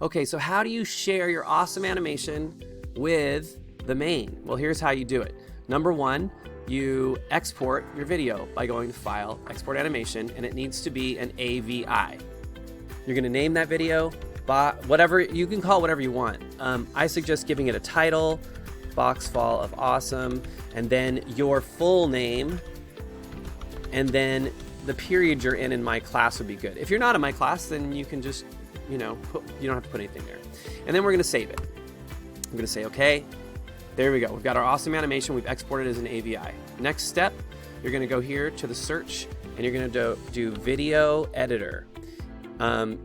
Okay, so how do you share your awesome animation with the main? Well, here's how you do it. Number one, you export your video by going to File, Export Animation, and it needs to be an AVI. You're gonna name that video, whatever, you can call it whatever you want. I suggest giving it a title, Box Fall of Awesome, and then your full name, and then the period you're in my class would be good. If you're not in my class, then you can just, you don't have to put anything there. And then we're gonna save it. I'm gonna say, okay, there we go. We've got our awesome animation. We've exported it as an AVI. Next step, you're gonna go here to the search and you're gonna do Video Editor.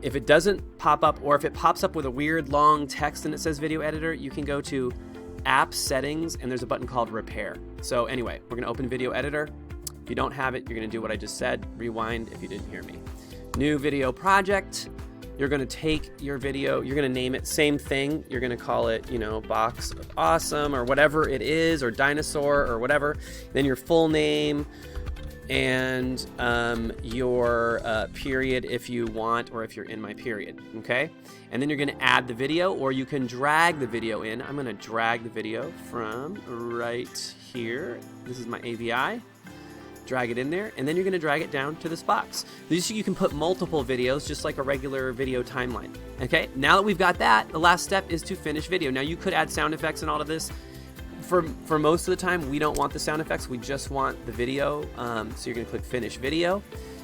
If it doesn't pop up, or if it pops up with a weird long text and it says Video Editor, you can go to App Settings and there's a button called Repair. So anyway, we're gonna open Video Editor. If you don't have it, you're gonna do what I just said, rewind if you didn't hear me. New video project. You're gonna take your video, you're gonna name it, same thing. You're gonna call it, Box of Awesome or whatever it is, or Dinosaur or whatever. Then your full name and your period if you want, or if you're in my period, okay? And then you're gonna add the video, or you can drag the video in. I'm gonna drag the video from right here. This is my AVI. Drag it in there, and then you're gonna drag it down to this box. You can put multiple videos, just like a regular video timeline. Okay, now that we've got that, the last step is to finish video. Now you could add sound effects and all of this. For most of the time, we don't want the sound effects, we just want the video. So you're gonna click Finish Video.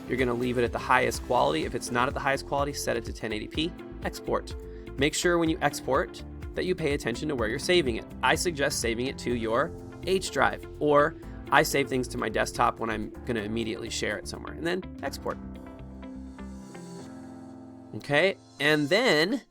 You're gonna leave it at the highest quality. If it's not at the highest quality, set it to 1080p, export. Make sure when you export that you pay attention to where you're saving it. I suggest saving it to your H drive, or I save things to my desktop when I'm gonna immediately share it somewhere, and then export. Okay, and then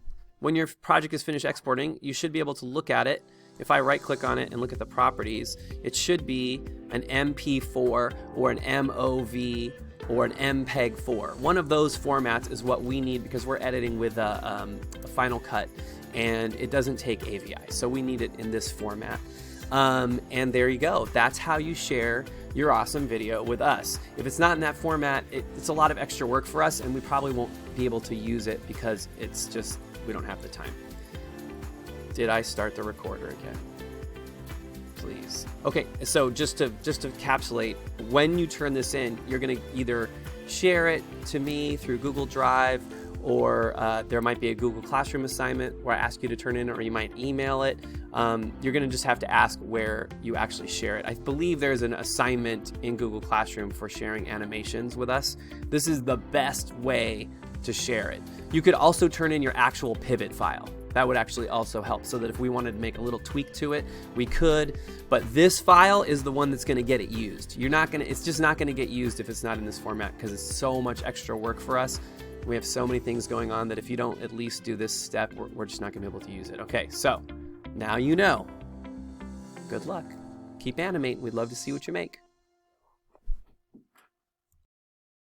when your project is finished exporting, you should be able to look at it. If I right click on it and look at the properties, it should be an MP4 or an MOV or an MPEG-4. One of those formats is what we need because we're editing with a Final Cut and it doesn't take AVI, so we need it in this format. And there you go. That's how you share your awesome video with us. If it's not in that format, it's a lot of extra work for us, and we probably won't be able to use it because it's just, we don't have the time. Did I start the recorder again? Please. Okay, so just to encapsulate, when you turn this in, you're gonna either share it to me through Google Drive, or there might be a Google Classroom assignment where I ask you to turn in, or you might email it. You're gonna just have to ask where you actually share it. I believe there's an assignment in Google Classroom for sharing animations with us. This is the best way to share it. You could also turn in your actual pivot file. That would actually also help, so that if we wanted to make a little tweak to it, we could. But this file is the one that's gonna get it used. It's just not gonna get used if it's not in this format, because it's so much extra work for us. We have so many things going on that if you don't at least do this step, we're just not gonna be able to use it. Okay, so now you know. Good luck. Keep animating. We'd love to see what you make.